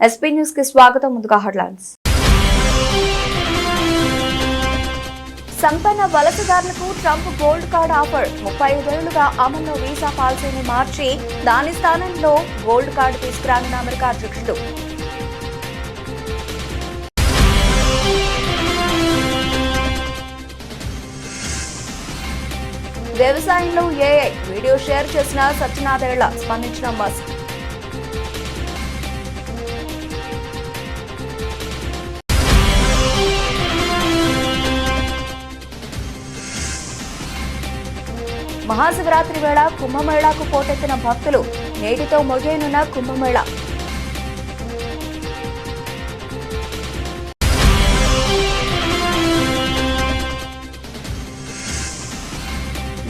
SP news కి స్వాగతం. ముందుగా హెడ్లైన్స్. సంపన్న వలసదారులకు ట్రంప్ గోల్డ్ కార్డ్ ఆఫర్. 35 ఏళ్లుగా అమల్లో వీసా పాలసీని మార్చి దాని స్థానంలో గోల్డ్ కార్డు తీసుకురానున్న అమెరికా అధ్యక్షుడు. వ్యవసాయంలో ఏఐ వీడియో షేర్ చేసిన సత్యనాథేళ్ల స్పందించిన మస్క్. మహాశివరాత్రి వేళ కుంభమేళాకు పోటెత్తిన భక్తులు. నేటితో ముగియనున్న కుంభమేళా.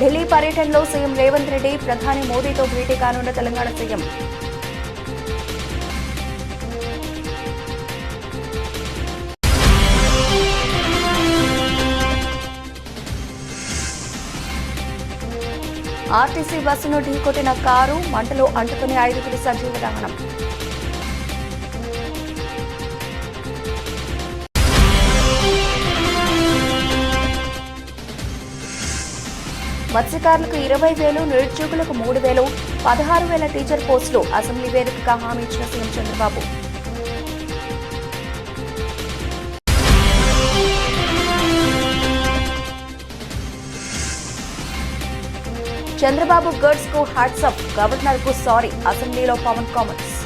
ఢిల్లీ పర్యటనలో సీఎం రేవంత్ రెడ్డి ప్రధాని మోదీతో భేటీ కానున్న తెలంగాణ సీఎం. ఆర్టీసీ బస్సును ఢీకొట్టిన కారు, మంటలు అంటుకుని 5 సజీవ దహనం. మత్స్యకారులకు 20,000, నిరుద్యోగులకు 3,000, 16,000 టీచర్ పోస్టులు అసెంబ్లీ వేదికగా హామీ ఇచ్చిన సీఎం చంద్రబాబు. చంద్రబాబు గర్ల్స్ కు హ్యాట్సప్, గవర్నర్ కు సారీ. అసెంబ్లీలో పవన్ కామెంట్స్.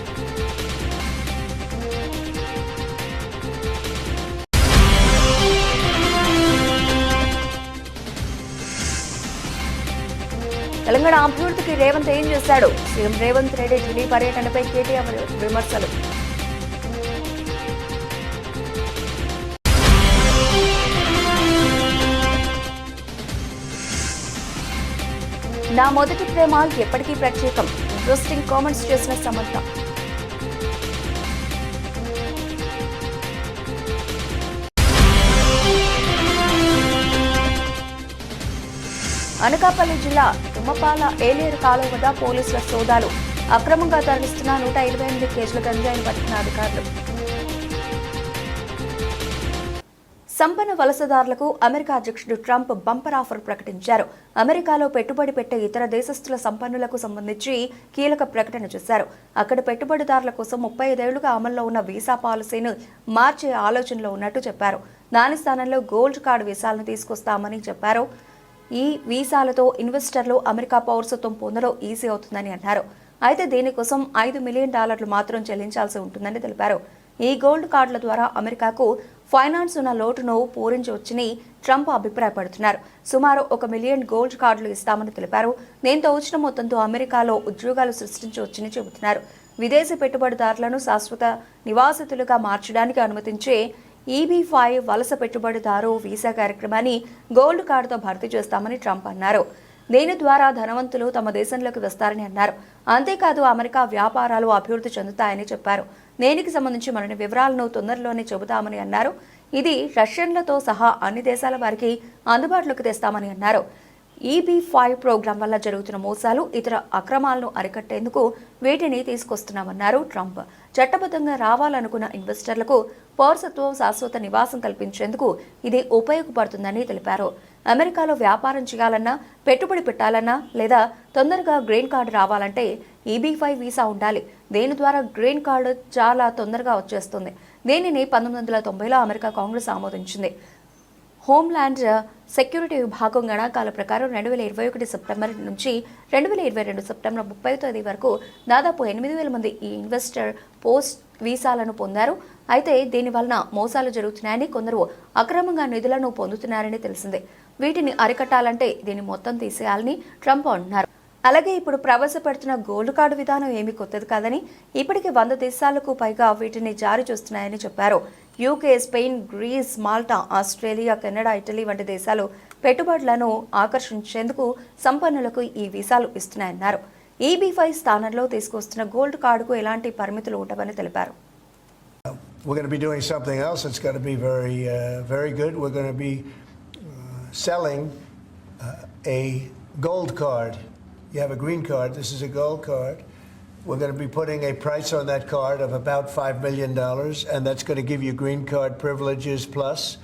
తెలంగాణ అభివృద్ధికి రేవంత్ ఏం చేశాడు? సీఎం రేవంత్ రెడ్డి ఢిల్లీ పర్యటనపై కేటీఆర్ విమర్శలు. నా మొదటి ప్రేమ ఎప్పటికీ ప్రత్యేకం. ఇంట్రెస్టింగ్ కామెంట్స్ చేసిన సమంత. అనకాపల్లి జిల్లా తుమ్మపాల ఏలేరు కాలువ వద్ద పోలీసుల సోదాలు. అక్రమంగా తరలిస్తున్న 128 కేజీల గంజాయిని పట్టుకున్న అధికారులు. సంపన్న వలసదారులకు అమెరికా అధ్యక్షుడు ట్రంప్ బంపర్ ఆఫర్ ప్రకటించారు. అమెరికాలో పెట్టుబడి పెట్టే ఇతర దేశస్తుల సంపన్నులకు సంబంధించి కీలక ప్రకటన చేశారు. అక్కడ పెట్టుబడిదారుల కోసం 35 ఏళ్లుగా అమల్లో ఉన్న వీసా పాలసీని మార్చే ఆలోచనలో ఉన్నట్టు చెప్పారు. దాని స్థానంలో గోల్డ్ కార్డు వీసాలను తీసుకొస్తామని చెప్పారు. ఈ వీసాలతో ఇన్వెస్టర్లు అమెరికా పౌరసత్వం పొందడం ఈజీ అవుతుందని అన్నారు. అయితే దీనికోసం $5 మిలియన్ మాత్రం చెల్లించాల్సి ఉంటుందని తెలిపారు. ఈ గోల్డ్ కార్డుల ద్వారా అమెరికాకు ఫైనాన్స్ ఉన్న లోటును పూరించవచ్చని ట్రంప్ అభిప్రాయపడుతున్నారు. సుమారు 1 మిలియన్ గోల్డ్ కార్డులు ఇస్తామని తెలిపారు. దీంతో వచ్చిన మొత్తంతో అమెరికాలో ఉద్యోగాలు సృష్టించవచ్చని చెబుతున్నారు. విదేశీ పెట్టుబడిదారులను శాశ్వత నివాసితులుగా మార్చడానికి అనుమతించే EB-5 వలస పెట్టుబడిదారు వీసా కార్యక్రమాన్ని గోల్డ్ కార్డుతో భర్తీ చేస్తామని ట్రంప్ అన్నారు. దీని ద్వారా ధనవంతులు తమ దేశంలోకి వస్తారని అన్నారు. అంతేకాదు అమెరికా వ్యాపారాలు అభివృద్ధి చెందుతాయని చెప్పారు. దీనికి సంబంధించి మరిన్ని వివరాలను తొందరలోనే చెబుతామని అన్నారు. ఇది రష్యన్లతో సహా అన్ని దేశాల వారికి అందుబాటులోకి తెస్తామని అన్నారు. EB-5 ప్రోగ్రాం వల్ల జరుగుతున్న మోసాలు, ఇతర అక్రమాలను అరికట్టేందుకు వీటిని తీసుకొస్తున్నామన్నారు ట్రంప్. చట్టబద్ధంగా రావాలనుకున్న ఇన్వెస్టర్లకు పౌరసత్వం, శాశ్వత నివాసం కల్పించేందుకు ఇది ఉపయోగపడుతుందని తెలిపారు. అమెరికాలో వ్యాపారం చేయాలన్నా, పెట్టుబడి పెట్టాలన్నా లేదా తొందరగా గ్రీన్ కార్డు రావాలంటే EB-5 వీసా ఉండాలి. దీని ద్వారా గ్రీన్ కార్డు చాలా తొందరగా వచ్చేస్తుంది. దీనిని 1990లో అమెరికా కాంగ్రెస్ ఆమోదించింది. హోమ్ల్యాండ్ సెక్యూరిటీ విభాగం గణాంకాల ప్రకారం 2021 సెప్టెంబర్ నుంచి 2022 సెప్టెంబర్ 30వ తేదీ వరకు దాదాపు 8,000 మంది ఈ ఇన్వెస్టర్ పోస్ట్ వీసాలను పొందారు. అయితే దీని వలన మోసాలు జరుగుతున్నాయని, కొందరు అక్రమంగా నిధులను పొందుతున్నారని తెలిసిందే. వీటిని అరికట్టాలంటే దీన్ని మొత్తం తీసేయాలని ట్రంప్ అన్నారు. అలాగే ఇప్పుడు ప్రవేశపెడుతున్న గోల్డ్ కార్డు విధానం ఏమీ కొత్తది కాదని, ఇప్పటికే 100 దేశాలకు పైగా వీటిని జారీ చేస్తున్నాయని చెప్పారు. UK, Spain, Greece, Malta, Australia, Canada, Italy వంటి దేశాలు పెట్టుబడులను ఆకర్షించేందుకు సంపన్నులకు ఈ వీసాలు ఇస్తున్నాయన్నారు. EB-5 స్థానంలో తీసుకొస్తున్న గోల్డ్ కార్డుకు ఎలాంటి పరిమితులు ఉండవని తెలిపారు. We're going to be doing something else that's going to be very good. We're going to be selling a gold card. You have a green card. This is a gold card. We're going to be putting a price on that card of about $5 million, and that's going to give you green card privileges plus.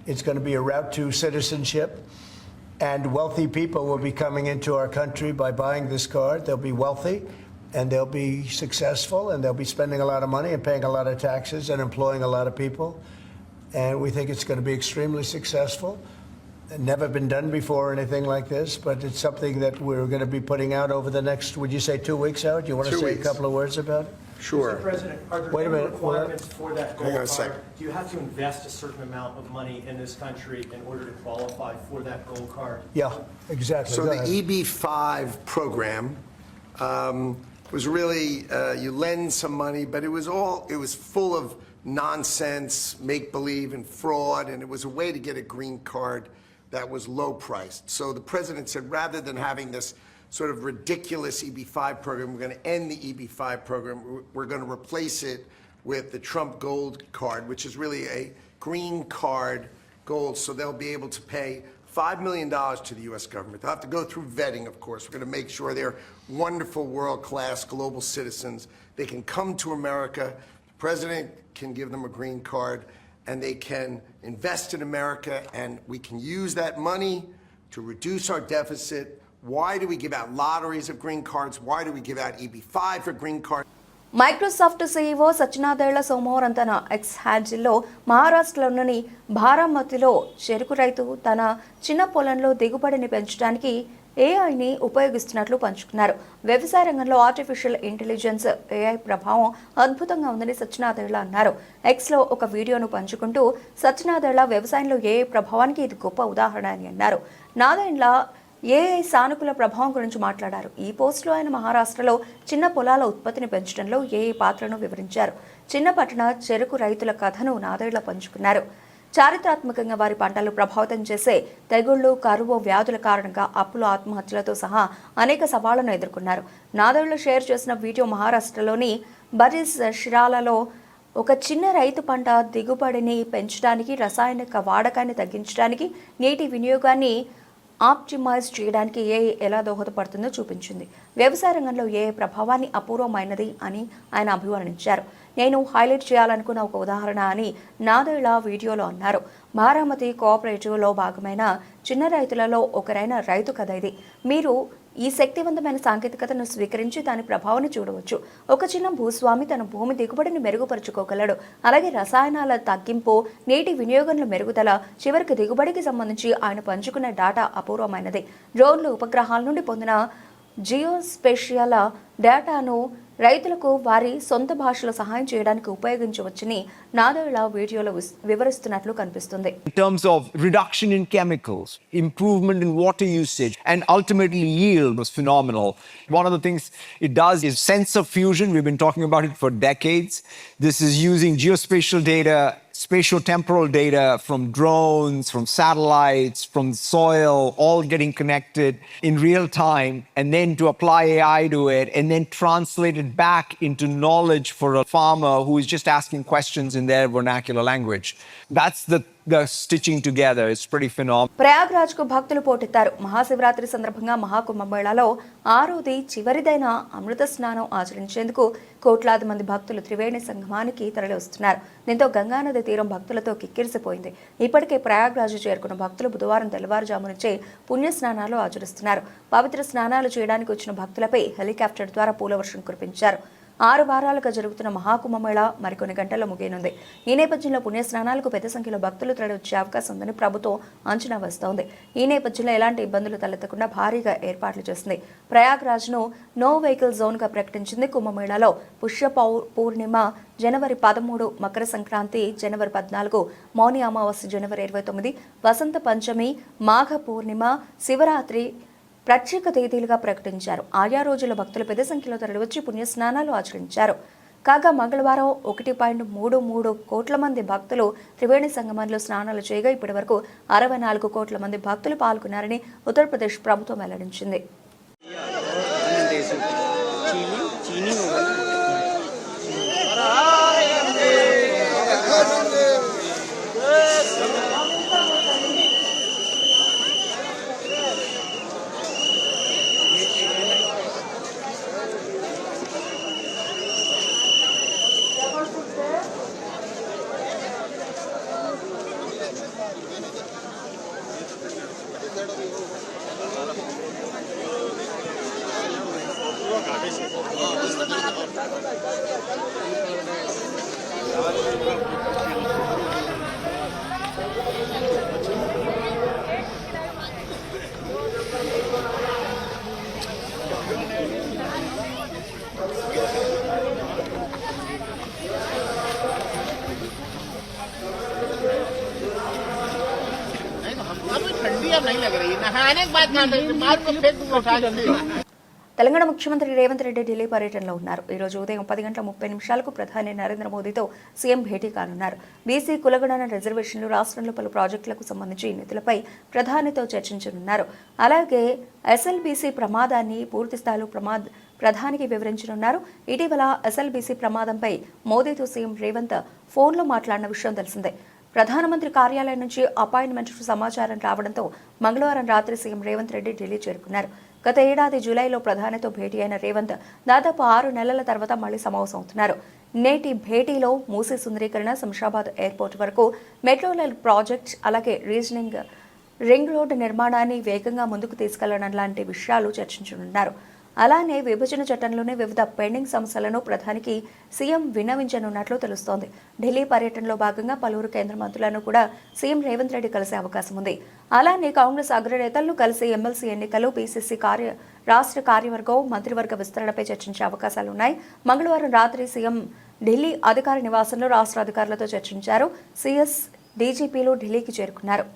It's going to be a route to citizenship, and wealthy people will be coming into our country by buying this card. They'll be wealthy, and they'll be successful, and they'll be spending a lot of money and paying a lot of taxes and employing a lot of people. And we think it's going to be extremely successful. Never been done before, anything like this, but it's something that we're going to be putting out over the next, would you say 2 weeks, Howard? You want to 2 say weeks. a couple of words about it? Sure. Mr. President, are there Wait a any minute. requirements for that Hang on gold a card? second. Do you have to invest a certain amount of money in this country in order to qualify for that gold card? Yeah, exactly. So Go the ahead. EB-5 program was really, you lend some money, but it was full of nonsense, make-believe, and fraud, and it was a way to get a green card that was low-priced. So the president said, rather than having this sort of ridiculous EB-5 program, we're going to end the EB-5 program. We're going to replace it with the Trump Gold Card, which is really a green card gold, so they'll be able to pay $5 million to the U.S. government. They'll have to go through vetting, of course. We're going to make sure they're wonderful, world-class global citizens. They can come to America. The president can give them a green card, and they can invest in America, and we can use that money to reduce our deficit. Why do we give out lotteries of green cards? Why do we give out EB-5 for green cards? Microsoft CEO Satya Nadella సోమవారం తన X హ్యాండిల్లో మహారాష్ట్రలోని బారామతిలో చెరుకు రైతు తన చిన్న పొలంలో దిగుబడిని పెంచడానికి ఏఐని ఉపయోగిస్తున్నట్లు పంచుకున్నారు. వ్యవసాయ రంగంలో ఆర్టిఫిషియల్ ఇంటెలిజెన్స్ ఏఐ ప్రభావం అద్భుతంగా ఉందని సత్యనాదేళ్ల అన్నారు. ఎక్స్లో ఒక వీడియోను పంచుకుంటూ సత్యనాదేళ్ల వ్యవసాయంలో ఏఐ ప్రభావానికి ఇది గొప్ప ఉదాహరణ అని అన్నారు. నాదేళ్ల ఏఐ సానుకూల ప్రభావం గురించి మాట్లాడారు. ఈ పోస్టులో ఆయన మహారాష్ట్రలో చిన్న పొలాల ఉత్పత్తిని పెంచడంలో ఏఐ పాత్రను వివరించారు. చిన్న పట్టణ చెరుకు రైతుల కథను నాదేళ్ల పంచుకున్నారు. చారిత్రాత్మకంగా వారి పంటలు ప్రభావితం చేసే తెగుళ్లు, కరువు, వ్యాధుల కారణంగా అప్పులు, ఆత్మహత్యలతో సహా అనేక సవాళ్లను ఎదుర్కొన్నారు. నాదేళ్ల షేర్ చేసిన వీడియో మహారాష్ట్రలోని బరీస్ షిరాలలో ఒక చిన్న రైతు పంట దిగుబడిని పెంచడానికి, రసాయనిక వాడకాన్ని తగ్గించడానికి, నీటి వినియోగాన్ని ఆప్టిమైజ్ చేయడానికి ఏఐ ఎలా దోహదపడుతుందో చూపించింది. వ్యవసాయ రంగంలో ఏఐ ప్రభావాన్ని అపూర్వమైనది అని ఆయన అభివర్ణించారు. నేను హైలైట్ చేయాలనుకున్న ఒక ఉదాహరణ అని నాదేళ్ల వీడియోలో అన్నారు. బారామతి కోఆపరేటివ్లో భాగమైన చిన్న రైతులలో ఒకరైన రైతు కథ ఇది. మీరు ఈ శక్తివంతమైన సాంకేతికతను స్వీకరించి దాని ప్రభావాన్ని చూడవచ్చు. ఒక చిన్న భూస్వామి తన భూమి దిగుబడిని మెరుగుపరుచుకోగలడు. అలాగే రసాయనాల తగ్గింపు, నీటి వినియోగంలో మెరుగుదల, చివరికి దిగుబడికి సంబంధించి ఆయన పంచుకున్న డేటా అపూర్వమైనది. డ్రోన్లు, ఉపగ్రహాల నుండి పొందిన జియోస్పేషియల్ డేటాను రైతులకు వారి సొంత భాషలో సహాయం చేయడానికి ఉపయోగించవచ్చని నాదేళ్ల వీడియోలో వివరిస్తున్నట్లు కనిపిస్తుంది. In terms of reduction in chemicals, improvement in water usage, and ultimately yield was phenomenal. One of the things it does is sensor fusion. We've been talking about it for decades. This is using geospatial data, spatio-temporal data from drones, from satellites, from soil, all getting connected in real time, and then to apply AI to it, and then translate it back into knowledge for a farmer who is just asking questions in their vernacular language. That's the stitching together. It's pretty phenomenal. Prayagraj కు భక్తులు పోటెత్తారు. మహాశివరాత్రి సందర్భంగా మహాకుంభమేళాలో 6వ చివరిదైన అమృత స్నానం ఆచరించేందుకు కోట్లాది మంది భక్తులు త్రివేణి సంగమానికి తరలివస్తున్నారు. దీంతో గంగానది తీరం భక్తులతో కిక్కిరిసిపోయింది. ఇప్పటికే ప్రయాగ్రాజ్ చేరుకున్న భక్తులు బుధవారం తెల్లవారుజాము నుంచే పుణ్యస్నానాలు ఆచరిస్తున్నారు. పవిత్ర స్నానాలు చేయడానికి వచ్చిన భక్తులపై హెలికాప్టర్ ద్వారా పూలవర్షం కురిపించారు. 6 వారాలుగా జరుగుతున్న మహాకుంభమేళ మరికొన్ని గంటల్లో ముగియనుంది. ఈ నేపథ్యంలో పుణ్యస్నానాలకు పెద్ద సంఖ్యలో భక్తులు తరలివచ్చే అవకాశం ఉందని ప్రభుత్వం అంచనా వేస్తోంది. ఈ నేపథ్యంలో ఎలాంటి ఇబ్బందులు తలెత్తకుండా భారీగా ఏర్పాట్లు చేసింది. ప్రయాగ్రాజ్ను నో వెహికల్ జోన్గా ప్రకటించింది. కుంభమేళాలో పుష్య పూర్ణిమ జనవరి 13, మకర సంక్రాంతి జనవరి 14, మౌని అమావాస్య జనవరి 29, వసంత పంచమి, మాఘ పూర్ణిమ, శివరాత్రి ప్రత్యేక తేదీలుగా ప్రకటించారు. ఆయా రోజుల భక్తులు పెద్ద సంఖ్యలో తరలివచ్చి పుణ్యస్నానాలు ఆచరించారు. కాగా మంగళవారం 1.33 కోట్ల మంది భక్తులు త్రివేణి సంగమంలో స్నానాలు చేయగా ఇప్పటి వరకు 64 కోట్ల మంది భక్తులు పాల్గొన్నారని ఉత్తరప్రదేశ్ ప్రభుత్వం వెల్లడించింది. తెలంగాణ ముఖ్యమంత్రి రేవంత్ రెడ్డి ఢిల్లీ పర్యటనలో ఉన్నారు. ఈ రోజు ఉదయం 10:30 ప్రధాని నరేంద్ర మోదీతో సీఎం భేటీ కానున్నారు. బీసీ కులగణన రిజర్వేషన్లు, రాష్ట్రంలో పలు ప్రాజెక్టులకు సంబంధించి నిధులపై ప్రధానితో చర్చించనున్నారు. అలాగే ఎస్ఎల్బీసీ ప్రమాదాన్ని పూర్తిస్థాయిలో ప్రధానికి వివరించనున్నారు. ఇటీవల ఎస్ఎల్బీసీ ప్రమాదంపై మోదీతో సీఎం రేవంత్ ఫోన్లో మాట్లాడిన విషయం తెలిసిందే. ప్రధానమంత్రి కార్యాలయం నుంచి అపాయింట్మెంట్ సమాచారం రావడంతో మంగళవారం రాత్రి సీఎం రేవంత్ రెడ్డి ఢిల్లీ చేరుకున్నారు. గత ఏడాది జూలైలో ప్రధానితో భేటీ అయిన రేవంత్ దాదాపు 6 నెలల తర్వాత మళ్లీ సమావేశమవుతున్నారు. నేటి భేటీలో మూసీ సుందరీకరణ, శంషాబాద్ ఎయిర్పోర్ట్ వరకు మెట్రో రైల్ ప్రాజెక్ట్, అలాగే రింగ్ రోడ్డు నిర్మాణాన్ని వేగంగా ముందుకు తీసుకెళ్లడం లాంటి విషయాలు చర్చించనున్నారు. అలానే విభజన చట్టంలోని వివిధ పెండింగ్ సమస్యలను ప్రధానికి సీఎం విన్నవించనున్నట్లు తెలుస్తోంది. ఢిల్లీ పర్యటనలో భాగంగా పలువురు కేంద్ర మంత్రులను కూడా సీఎం రేవంత్ రెడ్డి కలిసే అవకాశం ఉంది. అలానే కాంగ్రెస్ అగ్రనేతలను కలిసి ఎమ్మెల్సీ ఎన్నికలు, పీసీసీ రాష్ట్ర కార్యవర్గం, మంత్రివర్గ విస్తరణపై చర్చించే అవకాశాలున్నాయి. మంగళవారం రాత్రి సీఎం ఢిల్లీ అధికార నివాసంలో రాష్ట్ర అధికారులతో చర్చించారు. సీఎస్, డీజీపీలు ఢిల్లీకి చేరుకున్నారు.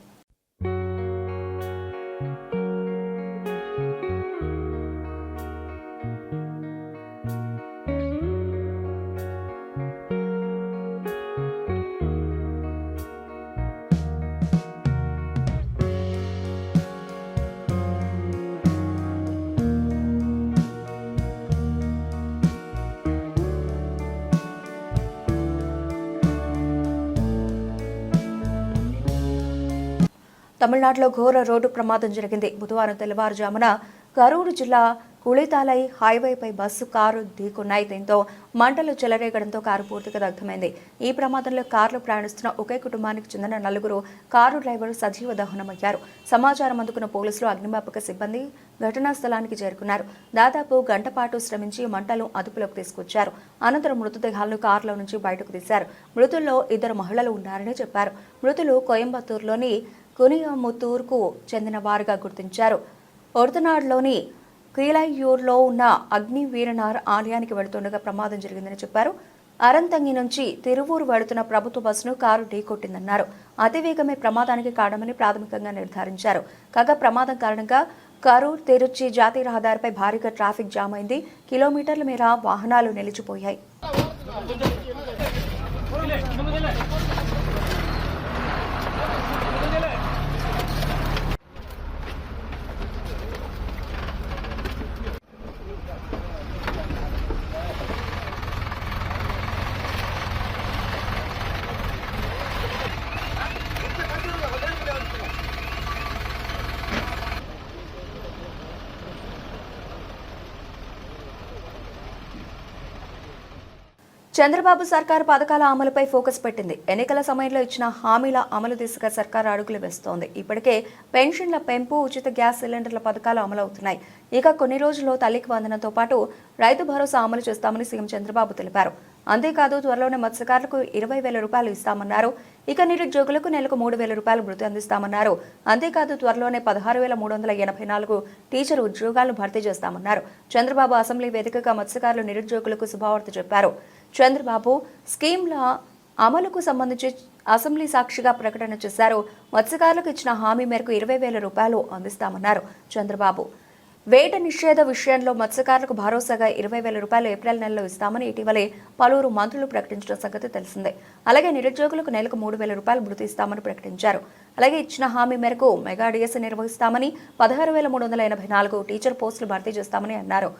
తమిళనాడులో ఘోర రోడ్డు ప్రమాదం జరిగింది. బుధవారం తెల్లవారుజామున కరూరు జిల్లా కుళితాలై హైవేపై బస్సు, కారు ఢీకొన్నాయి. దీంతో మంటలు చెలరేగడంతో కారు పూర్తిగా దగ్ధమైంది. ఈ ప్రమాదంలో కారులో ప్రయాణిస్తున్న ఒకే కుటుంబానికి చెందిన 4 కారు డ్రైవర్ సజీవ దహనమయ్యారు. సమాచారం అందుకున్న పోలీసులు, అగ్నిమాపక సిబ్బంది ఘటనా స్థలానికి చేరుకున్నారు. దాదాపు గంట పాటు శ్రమించి మంటలు అదుపులోకి తీసుకొచ్చారు. అనంతరం మృతదేహాలను కారులో నుంచి బయటకు తీశారు. మృతుల్లో 2 మహిళలు ఉన్నారని చెప్పారు. మృతులు కోయంబత్తూరులోని కునియముత్తూరుకు చెందిన వారుగా గుర్తించారు. ఒర్తనాడులోని కీలయ్యూర్లో ఉన్న అగ్ని వీరనార్ ఆలయానికి వెళుతుండగా ప్రమాదం జరిగిందని చెప్పారు. అరంతంగి నుంచి తిరువూరు వెళుతున్న ప్రభుత్వ బస్సును కారు ఢీకొట్టిందన్నారు. అతివేగమే ప్రమాదానికి కారణమని ప్రాథమికంగా నిర్ధారించారు. కాగా ప్రమాదం కారణంగా కరూర్ తిరుచి జాతీయ రహదారిపై భారీగా ట్రాఫిక్ జామ్ అయింది. కిలోమీటర్ల మేర వాహనాలు నిలిచిపోయాయి. చంద్రబాబు సర్కారు పథకాల అమలుపై ఫోకస్ పెట్టింది. ఎన్నికల సమయంలో ఇచ్చిన హామీల అమలు దిశగా సర్కారు అడుగులు వేస్తోంది. ఇప్పటికే పెన్షన్ల పెంపు, ఉచిత గ్యాస్ సిలిండర్ల పథకాలు అమలవుతున్నాయి. ఇక కొన్ని రోజుల్లో తల్లికి వందనంతో పాటు రైతు భరోసా అమలు చేస్తామని సీఎం చంద్రబాబు తెలిపారు. అంతేకాదు త్వరలోనే మత్స్యకారులకు 20,000 రూపాయలు ఇస్తామన్నారు. ఇక నిరుద్యోగులకు నెలకు 3,000 రూపాయలు భృతి అందిస్తామన్నారు. అంతేకాదు త్వరలోనే 16,384 టీచర్ ఉద్యోగాలను భర్తీ చేస్తామన్నారు. చంద్రబాబు అసెంబ్లీ వేదికగా మత్స్యకారులు, నిరుద్యోగులకు శుభవార్త చెప్పారు. చంద్రబాబు స్కీమ్ల అమలుకు సంబంధించి అసెంబ్లీ సాక్షిగా ప్రకటన చేశారు. మత్స్యకారులకు ఇచ్చిన హామీ మేరకు 20,000 రూపాయలు అందిస్తామన్నారు చంద్రబాబు. వేట నిషేధ విషయంలో మత్స్యకారులకు భరోసాగా 20,000 రూపాయలు ఏప్రిల్ నెలలో ఇస్తామని ఇటీవలే పలువురు మంత్రులు ప్రకటించిన సంగతి తెలిసిందే. అలాగే నిరుద్యోగులకు నెలకు 3,000 రూపాయలు భృతి ఇస్తామని ప్రకటించారు. అలాగే ఇచ్చిన హామీ మేరకు మెగా డిఎస్సీ నిర్వహిస్తామని, 16,384 టీచర్ పోస్టులు భర్తీ చేస్తామని అన్నారు.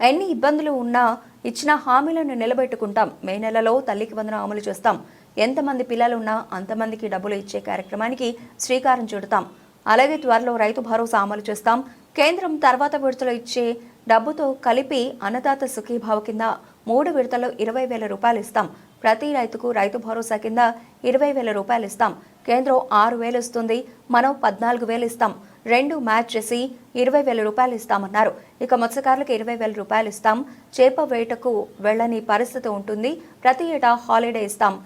ఎన్ని ఇబ్బందులు ఉన్నా ఇచ్చిన హామీలను నిలబెట్టుకుంటాం. మే నెలలో తల్లికి వందనం అమలు చేస్తాం. ఎంతమంది పిల్లలున్నా అంతమందికి డబ్బులు ఇచ్చే కార్యక్రమానికి శ్రీకారం చుడతాం. అలాగే త్వరలో రైతు భరోసా అమలు చేస్తాం. కేంద్రం తర్వాత విడతలో ఇచ్చే డబ్బుతో కలిపి అన్నదాత సుఖీభావ కింద 3 విడతల్లో 20,000 రూపాయలు ఇస్తాం. ప్రతి రైతుకు రైతు భరోసా కింద 20,000 రూపాయలు ఇస్తాం. కేంద్రం 6,000 ఇస్తుంది, మనం 14,000 ఇస్తాం. 2 మ్యాచ్ చేసి 20,000 రూపాయలు ఇస్తామన్నారు. ఇక మత్స్యకారులకు 20,000 రూపాయలు ఇస్తాం. చేప వేటకు వెళ్లని పరిస్థితి ఉంటుంది. ప్రతి ఏటా హాలిడే ఇస్తాం.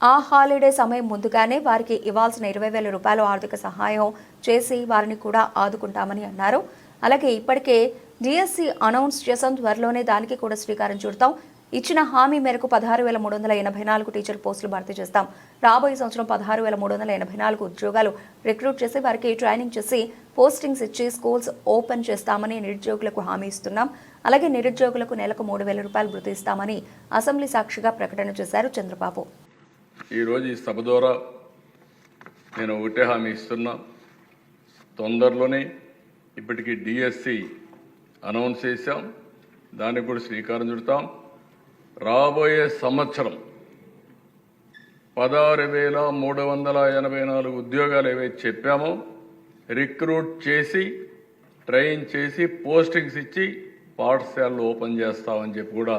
ఆ హాలిడే సమయం ముందుగానే వారికి ఇవ్వాల్సిన 20,000 రూపాయలు ఆర్థిక సహాయం చేసి వారిని కూడా ఆదుకుంటామని అన్నారు. అలాగే ఇప్పటికే డిఎస్సీ అనౌన్స్ చేసాం. త్వరలోనే దానికి కూడా శ్రీకారం చుడతాం. ఇచ్చిన హామీ మేరకు 16,384 టీచర్ పోస్టులు భర్తీ చేస్తాం. రాబోయే సంవత్సరం 16,384 ఉద్యోగాలు రిక్రూట్ చేసి వారికి ట్రైనింగ్ చేసి పోస్టింగ్స్ ఇచ్చి స్కూల్స్ ఓపెన్ చేస్తామని నిరుద్యోగులకు హామీ ఇస్తున్నాం. అలాగే నిరుద్యోగులకు నెలకు 3,000 రూపాయలు భృతి ఇస్తామని అసెంబ్లీ సాక్షిగా ప్రకటన చేశారు చంద్రబాబు. ఈరోజు ఈ సభ ద్వారా నేను ఒకటే హామీ ఇస్తున్నా. తొందరలోనే ఇప్పటికీ డిఎస్సి అనౌన్స్ చేశాం, దానికి కూడా శ్రీకారం చుడతాం. రాబోయే సంవత్సరం 16,384 ఉద్యోగాలు ఏవైతే చెప్పామో రిక్రూట్ చేసి ట్రైన్ చేసి పోస్టింగ్స్ ఇచ్చి పాఠశాలలు ఓపెన్ చేస్తామని చెప్పి కూడా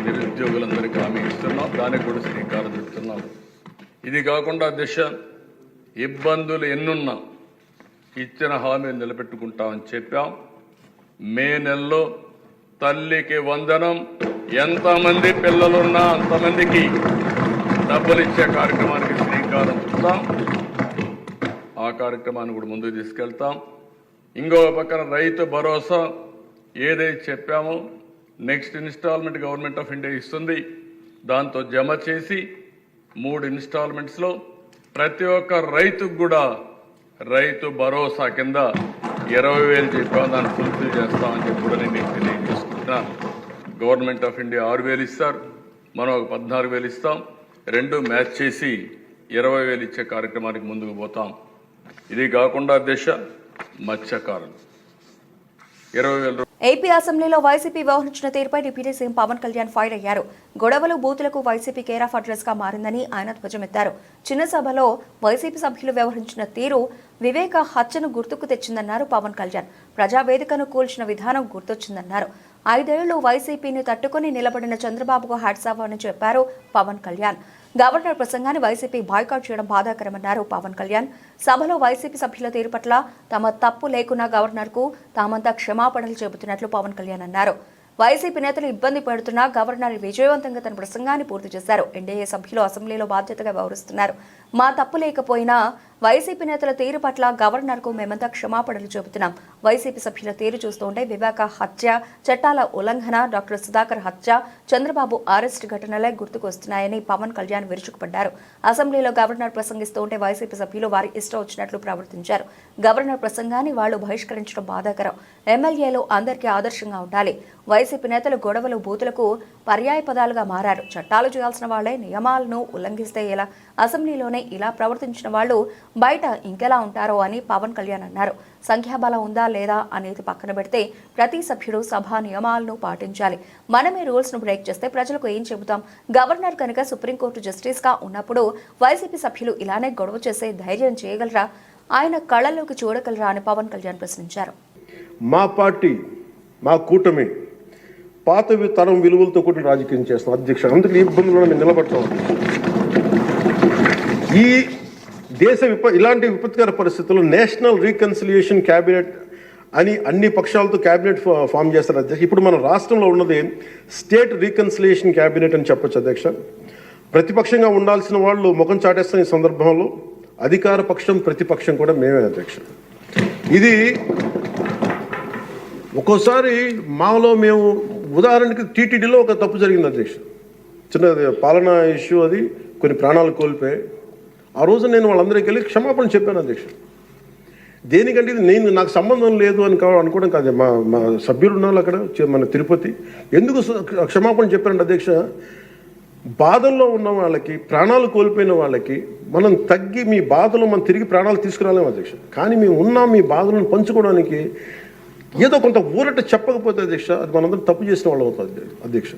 నిరుద్యోగులందరికీ హామీ ఇస్తున్నాం. దానికి కూడా శ్రీకారం చుడుతున్నాం. ఇది కాకుండా దిశ ఇబ్బందులు ఎన్నున్నా ఇచ్చిన హామీలు నిలబెట్టుకుంటామని చెప్పాం. మే నెలలో తల్లికి వందనం, ఎంతమంది పిల్లలున్నా అంతమందికి డబ్బులు ఇచ్చే కార్యక్రమానికి శ్రీకారం చుడతాం. ఆ కార్యక్రమాన్ని కూడా ముందుకు తీసుకెళ్తాం. ఇంకో పక్కన రైతు భరోసా ఏదైతే చెప్పామో next installment government of India ఇస్తుంది. దాంతో జమ చేసి 3 ఇన్స్టాల్మెంట్స్లో ప్రతి ఒక్క రైతుకు కూడా రైతు భరోసా కింద 20,000 చెప్పాము, దాన్ని ఫుల్ఫిల్ చేస్తామని చెప్పి కూడా నేను మీకు తెలియజేసుకుంటున్నా. గవర్నమెంట్ ఆఫ్ ఇండియా 6,000 ఇస్తారు, మనం ఒక 14,000 ఇస్తాం. 2 మ్యాచ్ చేసి 20,000 ఇచ్చే కార్యక్రమానికి ముందుకు పోతాం. ఇది కాకుండా దిశ మత్స్యకారులు 20,000. ఏపీ అసెంబ్లీలో వైసీపీ వ్యవహరించిన తీరుపై deputy CM Pawan Kalyan fire అయ్యారు. గొడవలు బూతులకు వైసీపీ కేర్ ఆఫ్ అడ్రస్ గా మారిందని ఆయన ధ్వజమెత్తారు. చిన్న సభలో వైసీపీ సభ్యులు వ్యవహరించిన తీరు వివేక హత్యను గుర్తుకు తెచ్చిందన్నారు పవన్ కళ్యాణ్. ప్రజావేదికను కూల్చిన విధానం గుర్తొచ్చిందన్నారు. 5 ఏళ్లు వైసీపీని తట్టుకుని నిలబడిన చంద్రబాబుకు హ్యాట్స్ ఆఫ్ అని చెప్పారు పవన్ కళ్యాణ్. గవర్నర్ ప్రసంగాన్ని వైసీపీ బాయ్కాట్ చేయడం బాధాకరమన్నారు పవన్ కళ్యాణ్. సభలో వైసీపీ సభ్యుల తీరు పట్ల తమ తప్పు లేకున్నా గవర్నర్కు తామంతా క్షమాపణలు చెబుతున్నట్లు పవన్ కళ్యాణ్ అన్నారు. వైసీపీ నేతలు ఇబ్బంది పెడుతున్నా గవర్నర్ విజయవంతంగా తన ప్రసంగాన్ని పూర్తి చేశారు. ఎన్డీఏ సభ్యులు అసెంబ్లీలో బాధ్యతగా వ్యవహరిస్తున్నారు. మా తప్పు లేకపోయినా వైసీపీ నేతల తీరు పట్ల గవర్నర్కు మేమంతా క్షమాపణలు చెబుతున్నాం. వైసీపీ సభ్యుల తీరు చూస్తుంటే వివేక హత్య, చట్టాల ఉల్లంఘన, డాక్టర్ సుధాకర్ హత్య, చంద్రబాబు అరెస్ట్ ఘటనలే గుర్తుకొస్తున్నాయని పవన్ కళ్యాణ్ విరుచుకుపడ్డారు. అసెంబ్లీలో గవర్నర్ ప్రసంగిస్తూ ఉంటే వైసీపీ సభ్యులు వారి ఇష్టం వచ్చినట్లు ప్రవర్తించారు. గవర్నర్ ప్రసంగాన్ని వాళ్లు బహిష్కరించడం బాధాకరం. ఎమ్మెల్యేలు అందరికీ ఆదర్శంగా ఉండాలి. వైసీపీ నేతలు గొడవలు బూతులకు పర్యాయ పదాలుగా మారారు. చట్టాలు చేయాల్సిన వాళ్లే నియమాలను ఉల్లంఘిస్తే ఎలా? అసెంబ్లీలోనే ఇలా ప్రవర్తించిన వాళ్లు బయట ఇంకెలా ఉంటారో అని పవన్ కళ్యాణ్ అన్నారు. సంఖ్యాబలం ఉందా లేదా అనేది పక్కన పెడితే ప్రతి సభ్యుడు సభా నియమాలను పాటించాలి. మనమే రూల్స్ ను బ్రేక్ చేస్తే ప్రజలకు ఏం చెబుతాం? గవర్నర్ కనుక సుప్రీంకోర్టు జస్టిస్ గా ఉన్నప్పుడు వైసీపీ సభ్యులు ఇలానే గొడవ చేసే ధైర్యం చేయగలరా? ఆయన కళ్ళలోకి చూడగలరా అని పవన్ కళ్యాణ్ ప్రశ్నించారు. మా పార్టీ, మా కూటమి పాత తరం విలువలతో కూడిన రాజకీయం చేస్తాం అధ్యక్ష. అందుకని ఇబ్బందుల్లో మేము నిలబడతాం. ఈ దేశ ఇలాంటి విపత్కర పరిస్థితుల్లో నేషనల్ రీకన్సిలియేషన్ క్యాబినెట్ అని అన్ని పక్షాలతో క్యాబినెట్ ఫామ్ చేస్తారు అధ్యక్ష. ఇప్పుడు మన రాష్ట్రంలో ఉన్నది స్టేట్ రీకన్సిలియేషన్ క్యాబినెట్ అని చెప్పొచ్చు అధ్యక్ష. ప్రతిపక్షంగా ఉండాల్సిన వాళ్ళు ముఖం చాటేస్తున్న ఈ సందర్భంలో అధికార పక్షం ప్రతిపక్షం కూడా మేమే అధ్యక్ష. ఇది ఒక్కోసారి మాలో మేము ఉదాహరణకి టీటీడీలో ఒక తప్పు జరిగింది అధ్యక్ష. చిన్న పాలనా ఇష్యూ, అది కొన్ని ప్రాణాలు కోల్పోయి ఆ రోజు నేను వాళ్ళందరికీ వెళ్ళి క్షమాపణ చెప్పాను అధ్యక్ష. దేనికంటే ఇది నాకు సంబంధం లేదు అని అనుకోవడం కాదు. మా సభ్యులు ఉన్నారు అక్కడ మన తిరుపతి. ఎందుకు క్షమాపణ చెప్పారంటే అధ్యక్ష, బాధల్లో ఉన్న వాళ్ళకి, ప్రాణాలు కోల్పోయిన వాళ్ళకి మనం తగ్గి మీ బాధలు మనం తిరిగి ప్రాణాలు తీసుకురాలేము అధ్యక్ష. కానీ మేము ఉన్నాం మీ బాధలను పంచుకోవడానికి. ఏదో కొంత ఊరట చెప్పకపోతే అధ్యక్ష, అది మనందరం తప్పు చేసిన వాళ్ళు అవుతుంది అధ్యక్ష.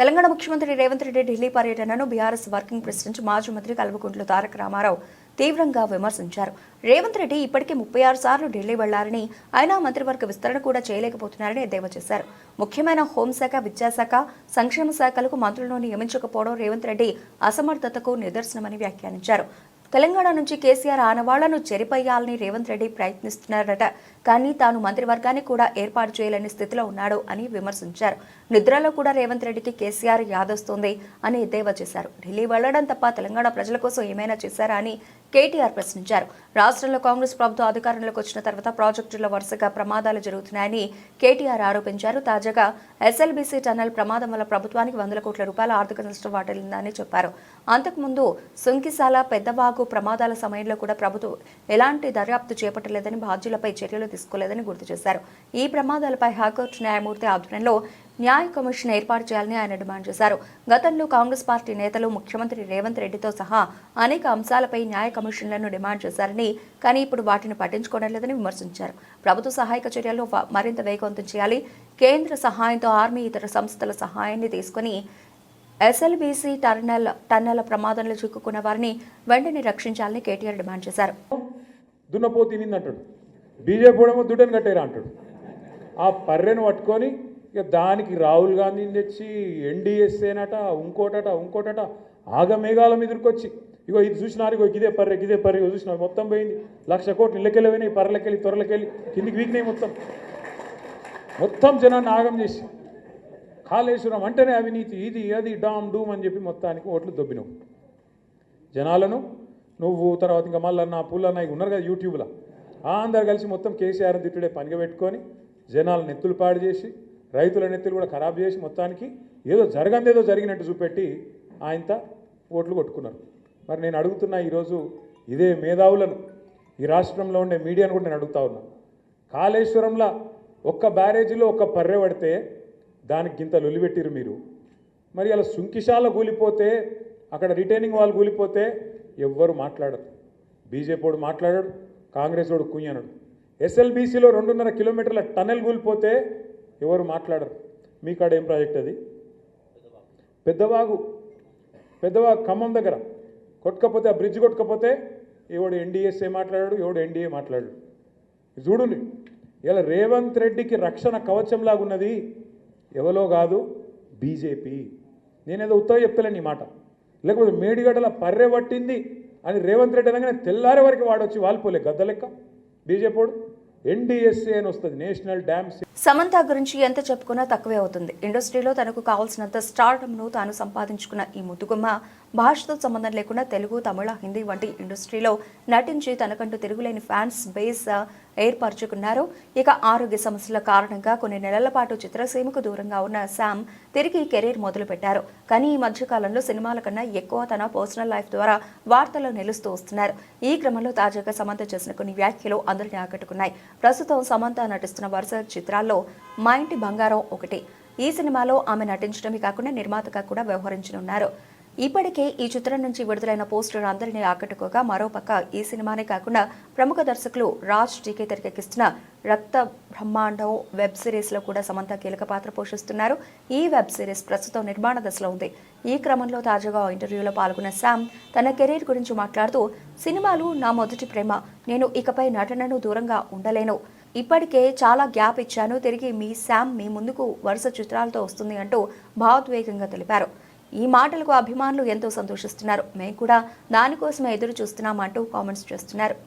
తెలంగాణ ముఖ్యమంత్రి రేవంత్ రెడ్డి ఢిల్లీ పర్యటనను బీఆర్ఎస్ వర్కింగ్ ప్రెసిడెంట్ మాజీ మంత్రి కల్వకుంట్ల తారక రామారావు తీవ్రంగా విమర్శించారు. రేవంత్ రెడ్డి ఇప్పటికే 36 సార్లు ఢిల్లీ వెళ్లారని, అయినా మంత్రివర్గ విస్తరణ కూడా చేయలేకపోతున్నారని ఎద్దేవా చేశారు. ముఖ్యమైన హోంశాఖ, విద్యాశాఖ, సంక్షేమ శాఖలకు మంత్రులను నియమించకపోవడం రేవంత్ రెడ్డి అసమర్థతకు నిదర్శనమని వ్యాఖ్యానించారు. తెలంగాణ నుంచి కేసీఆర్ ఆనవాళ్లను చెరిపేయాలని రేవంత్ రెడ్డి ప్రయత్నిస్తున్నారట. కానీ తాను మంత్రివర్గాన్ని కూడా ఏర్పాటు చేయలేని స్థితిలో ఉన్నాడు అని విమర్శించారు. నిద్రలో కూడా రేవంత్ రెడ్డికి కేసీఆర్ యాదొస్తోంది అని ఎద్దేవా చేశారు. ఢిల్లీ వెళ్లడం తప్ప తెలంగాణ ప్రజల కోసం ఏమైనా చేశారా అని కేటీఆర్ ప్రశ్నించారు. రాష్ట్రంలో కాంగ్రెస్ ప్రభుత్వం అధికారంలోకి వచ్చిన తర్వాత ప్రాజెక్టుల్లో వరుసగా ప్రమాదాలు జరుగుతున్నాయని కేటీఆర్ ఆరోపించారు. తాజాగా ఎస్ఎల్బీసీ టన్నెల్ ప్రమాదం వల్ల ప్రభుత్వానికి 100 కోట్ల రూపాయల ఆర్థిక నష్టం వాటిల్లిందని చెప్పారు. అంతకుముందు సుంకిశాల, పెద్దవాగు ప్రమాదాల సమయంలో కూడా ప్రభుత్వం ఎలాంటి దర్యాప్తు చేపట్టలేదని, బాధ్యులపై చర్యలు తీసుకోలేదని గుర్తు చేశారు. ఈ ప్రమాదాలపై హైకోర్టు న్యాయమూర్తి ఆధ్వర్యంలో న్యాయ కమిషన్ ఏర్పాటు చేయాలని ఆయన డిమాండ్ చేశారు. గతంలో కాంగ్రెస్ పార్టీ నేతలు ముఖ్యమంత్రి రేవంత్ రెడ్డితో సహా అనేక అంశాలపై న్యాయ కమిషన్లను డిమాండ్ చేశారని, కానీ ఇప్పుడు వాటిని పట్టించుకోవడం లేదని విమర్శించారు. ప్రభుత్వ సహాయక చర్యలు మరింత వేగవంతం చేయాలి. కేంద్ర సహాయంతో ఆర్మీ, ఇతర సంస్థల సహాయాన్ని తీసుకుని ఎస్ఎల్బీసీ టన్నెల ప్రమాదంలో చిక్కుకున్న వారిని వెంటనే రక్షించాలని కేటీఆర్ డిమాండ్ చేశారు. దున్నపోతు తినిందంటాడు, బీజేపీ ఏమో దుడ్డని కట్టేరా అంటాడు. ఆ పర్రెను పట్టుకొని ఇక దానికి రాహుల్ గాంధీని తెచ్చి ఎన్డీఎస్ఏనట, ఇంకోటట ఆగమేఘాల మీద ఇరుకొచ్చి ఇగో ఇది చూసినారు, ఇగో ఇదే పర్రె ఇగో చూసినారు, మొత్తం పోయింది. 1,00,000 కోట్లు ఇళ్ళకెళ్ళి పోయినాయి, పర్రెలకెళ్ళి త్వరలకెళ్ళి కిందికి వీకినాయి. మొత్తం జనాన్ని ఆగం చేసి కాళేశ్వరం అంటేనే అవినీతి, ఇది అది డామ్ డూమ్ అని చెప్పి మొత్తానికి ఓట్లు దొబ్బినావు జనాలను. నువ్వు తర్వాత ఇంకా మళ్ళీ పుల్లన్న ఉన్నారు కదా యూట్యూబ్లో, అందరు కలిసి మొత్తం కేసీఆర్ తిట్టుడే పనిగా పెట్టుకొని జనాల నెత్తులు పాడు చేసి, రైతుల నెత్తులు కూడా ఖరాబ్ చేసి, మొత్తానికి ఏదో జరిగినట్టు చూపెట్టి ఆయనతో ఓట్లు కొట్టుకున్నారు. మరి నేను అడుగుతున్నా, ఈరోజు ఇదే మేధావులను, ఈ రాష్ట్రంలో ఉండే మీడియాను కూడా నేను అడుగుతా ఉన్నా. కాళేశ్వరంలో ఒక్క బ్యారేజీలో ఒక్క పర్రె పడితే దానికి గింత లొలిపెట్టిరు మీరు. మరి అలా సుంకిశాల కూలిపోతే, అక్కడ రిటైనింగ్ వాల్ కూలిపోతే ఎవ్వరు మాట్లాడరు. బీజేపీ వాడు మాట్లాడాడు, కాంగ్రెస్ వాడు కుయ్యనడు. ఎస్ఎల్బీసీలో 2.5 కిలోమీటర్ల టన్నెల్ కూలిపోతే ఎవరు మాట్లాడరు. మీ కాడ ఏం ప్రాజెక్ట్ అది? పెద్దవాగు ఖమ్మం దగ్గర కొట్టుకపోతే, ఆ బ్రిడ్జ్ కొట్టుకపోతే ఎవడు ఎన్డీఎస్ఏ మాట్లాడాడు, ఎవడు ఎన్డీఏ మాట్లాడాడు. చూడుని ఇలా రేవంత్ రెడ్డికి రక్షణ కవచంలాగా ఉన్నది ఎవరో కాదు, బీజేపీ. నేనేదో ఉత్తగా చెప్తలేను ఈ మాట. లేకపోతే మేడిగడ్డల పర్రె పట్టింది అని రేవంత్ రెడ్డి అనగానే తెల్లారే వరకు వాడొచ్చి వాలిపోలే గద్ద లెక్క బీజేపీ వాడు. ఎన్డీఎస్ఏ అని వస్తుంది, నేషనల్ డ్యామ్. సమంత గురించి ఎంత చెప్పుకున్నా తక్కువే అవుతుంది. ఇండస్ట్రీలో తనకు కావాల్సినంత స్టార్డమ్ను తాను సంపాదించుకున్న ఈ ముద్దుగుమ్మ భాషతో సంబంధం లేకుండా తెలుగు, తమిళ, హిందీ వంటి ఇండస్ట్రీలో నటించి తనకంటూ తిరుగులేని ఫ్యాన్స్ బేస్ ఏర్పరచుకున్నారు. ఇక ఆరోగ్య సమస్యల కారణంగా కొన్ని నెలల పాటు చిత్రసీమకు దూరంగా ఉన్న శామ్ తిరిగి కెరీర్ మొదలుపెట్టారు. కానీ ఈ మధ్యకాలంలో సినిమాల కన్నా ఎక్కువ తన పర్సనల్ లైఫ్ ద్వారా వార్తల్లో నిలుస్తూ వస్తున్నారు. ఈ క్రమంలో తాజాగా సమంత చేసిన కొన్ని వ్యాఖ్యలు అందరినీ ఆకట్టుకున్నాయి. ప్రస్తుతం సమంత నటిస్తున్న వరుస చిత్రాల్లో మా ఇంటి బంగారం ఒకటి. ఈ సినిమాలో ఆమె నటించడమే కాకుండా నిర్మాతగా కూడా వ్యవహరించనున్నారు. ఇప్పటికే ఈ చిత్రం నుంచి విడుదలైన పోస్టర్ అందరినీ ఆకట్టుకోగా, మరోపక్క ఈ సినిమానే కాకుండా ప్రముఖ దర్శకులు రాజ్ టీకే తెరకెక్కిస్తున్న రక్త బ్రహ్మాండం వెబ్ సిరీస్లో కూడా సమంత కీలక పాత్ర పోషిస్తున్నారు. ఈ వెబ్ సిరీస్ ప్రస్తుతం నిర్మాణ దశలో ఉంది. ఈ క్రమంలో తాజాగా ఇంటర్వ్యూలో పాల్గొన్న శామ్ తన కెరీర్ గురించి మాట్లాడుతూ, సినిమాలు నా మొదటి ప్రేమ, నేను ఇకపై నటనను దూరంగా ఉండలేను. ఇప్పటికే చాలా గ్యాప్ ఇచ్చాను. తిరిగి మీ శామ్ మీ ముందుకు వరుస చిత్రాలతో వస్తుంది అంటూ భావోద్వేగంగా తెలిపారు. ఈ మాటలకు అభిమానులు ఎంతో సంతోషిస్తున్నారు. మేము కూడా దానికోసమే ఎదురు చూస్తున్నామంటూ కామెంట్స్ చేస్తున్నారు.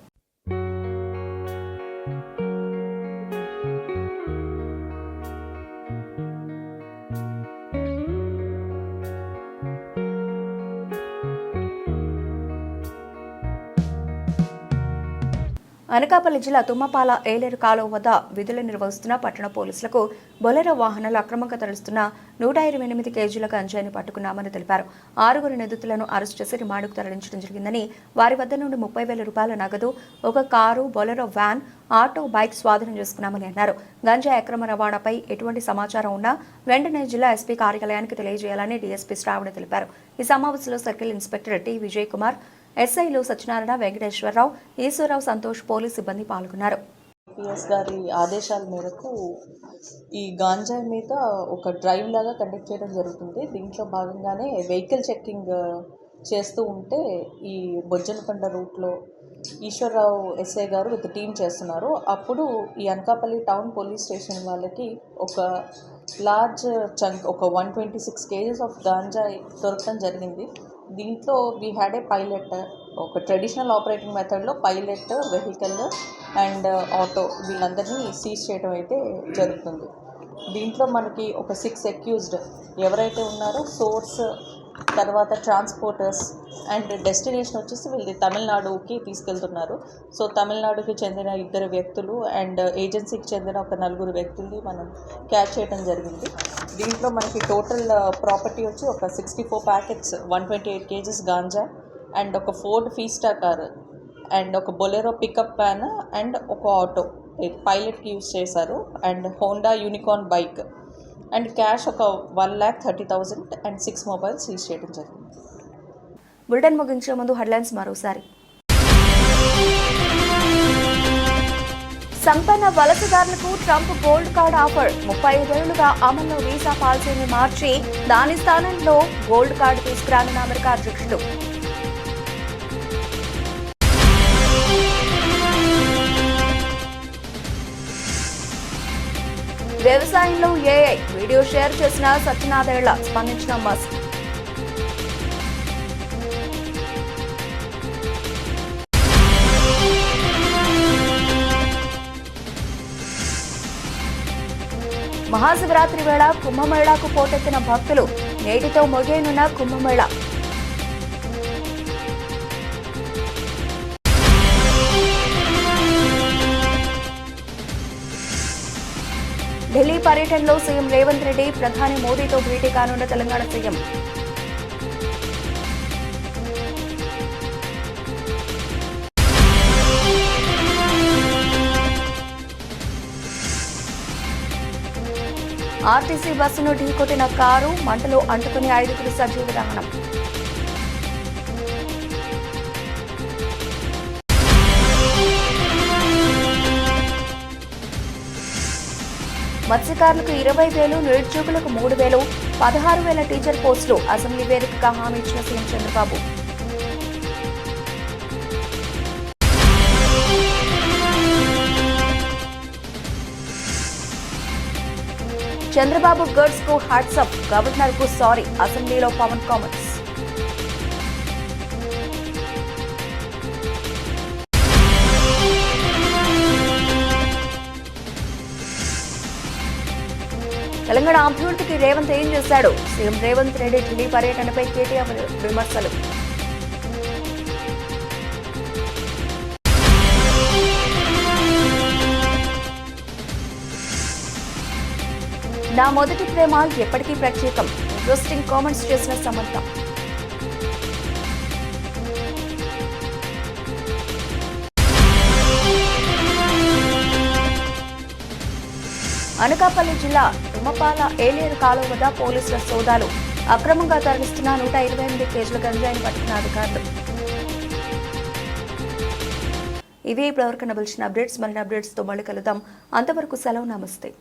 అనకాపల్లి జిల్లా తుమ్మపాల ఏలేరు కాలువ వద్ద విధులు నిర్వహిస్తున్న పట్టణ పోలీసులకు బొలెరో వాహనాలు అక్రమంగా తరలిస్తున్న 128 కేజీల గంజాయిని పట్టుకున్నామని తెలిపారు. 6 నిందితులను అరెస్టు చేసి రిమాండ్కు తరలించడం జరిగిందని, వారి వద్ద నుండి 30,000 రూపాయల నగదు, ఒక car, Bolero van, auto, bike స్వాధీనం చేసుకున్నామని అన్నారు. గంజాయి అక్రమ రవాణాపై ఎటువంటి సమాచారం ఉన్నా వెంటనే జిల్లా ఎస్పీ కార్యాలయానికి తెలియజేయాలని డీఎస్పీ శ్రావణి తెలిపారు. ఈ సమావేశంలో circle inspector T Vijay Kumar, ఎస్ఐలు సత్యనారాయణ, వెంకటేశ్వరరావు, ఈశ్వరరావు, సంతోష్, పోలీసు సిబ్బంది పాల్గొన్నారు. పిఎస్ గారి ఆదేశాల మేరకు ఈ గాంజాయి మీద ఒక డ్రైవ్ లాగా కండక్ట్ చేయడం జరుగుతుంది. దీంట్లో భాగంగానే వెహికల్ చెక్కింగ్ చేస్తూ ఉంటే ఈ బొజ్జనకొండ రూట్లో ఈశ్వరరావు ఎస్ఐ గారు విత్ టీమ్ చేస్తున్నారు. అప్పుడు ఈ అనకాపల్లి టౌన్ పోలీస్ స్టేషన్ వాళ్ళకి ఒక లార్జ్ చంక్, ఒక 126 కేజెస్ ఆఫ్ గాంజాయి దొరకడం జరిగింది. దీంట్లో వీ హ్యాడ్ ఏ పైలట్, ఒక ట్రెడిషనల్ ఆపరేటింగ్ మెథడ్లో పైలట్, వెహికల్ అండ్ ఆటో వీళ్ళందరినీ సీజ్ చేయడం అయితే జరుగుతుంది. దీంట్లో మనకి ఒక 6 అక్యూజ్డ్ ఎవరైతే ఉన్నారో సోర్స్, తర్వాత ట్రాన్స్పోర్టర్స్ అండ్ డెస్టినేషన్ వచ్చేసి వీళ్ళది తమిళనాడుకి తీసుకెళ్తున్నారు. సో తమిళనాడుకి చెందిన 2 వ్యక్తులు అండ్ ఏజెన్సీకి చెందిన ఒక 4 వ్యక్తుల్ని మనం క్యాచ్ చేయడం జరిగింది. దీంట్లో మనకి టోటల్ ప్రాపర్టీ వచ్చి ఒక 64 ప్యాకెట్స్ 128 kgs గాంజా అండ్ ఒక ఫోర్డ్ ఫీస్టా కార్ అండ్ ఒక బొలెరో పికప్ వ్యాన్ అండ్ ఒక ఆటో పైలట్కి యూజ్ చేశారు and Honda unicorn bike and cash ఒక 1,30,000 అండ్ 6 మొబైల్స్ సీజ్ చేయడం జరిగింది. బులెటిన్ ముగించే ముందు హెడ్లైన్స్ మరోసారి. సంపన్న వలసదారులకు ట్రంప్ గోల్డ్ కార్డ్ ఆఫర్. 35 ఏళ్లుగా అమల్లో వీసా పాలసీని మార్చి దాని స్థానంలో గోల్డ్ కార్డు తీసుకురానున్న అమెరికా అధ్యక్షుడు. వ్యవసాయంలో ఏఐ వీడియో షేర్ చేసిన సత్యనాథేళ్ల స్పందించిన మస్క్. మహాశివరాత్రి వేళ కుంభమేళాకు పోటెత్తిన భక్తులు. నేటితో ముగియనున్న కుంభమేళా. ఢిల్లీ పర్యటనలో సీఎం రేవంత్ రెడ్డి ప్రధాని మోదీతో భేటీ కానున్న తెలంగాణ సీఎం. ఆర్టీసీ బస్సును ఢీకొట్టిన కారు మంటలో అంటుకుని 5 సజీవ దహనం. మత్స్యకారులకు 20,000, నిరుద్యోగులకు 3,000, 16,000 టీచర్ పోస్టులు అసెంబ్లీ వేదికగా హామీ ఇచ్చిన సీఎం చంద్రబాబు. చంద్రబాబు గర్ల్స్ కు హ్యాట్సప్, గవర్నర్ కు సారీ. అసెంబ్లీలో పవన్ కామెంట్స్. తెలంగాణ అభివృద్ధికి రేవంత్ ఏం చేశాడు? సీఎం రేవంత్ రెడ్డి ఢిల్లీ పర్యటనపై కేటీఆర్ విమర్శలు. నా మొదటి ప్రేమ ఎప్పటికీ ప్రత్యేకం. ఇంట్రెస్టింగ్ కామెంట్స్ చేసిన సమంత. అనకాపల్లి జిల్లా తుమ్మపాల ఏలేరు కాలువ వద్ద పోలీసుల సోదాలు. అక్రమంగా తరలిస్తున్న 128 కేజీల గంజాయిని పట్టుకున్న అధికారులు. ఇవి ఇప్పటివరకు నిలిచిన అప్డేట్స్. మరిన్ని అప్డేట్స్తో మళ్ళీ కలుద్దాం. అంతవరకు సెలవు. నమస్తే.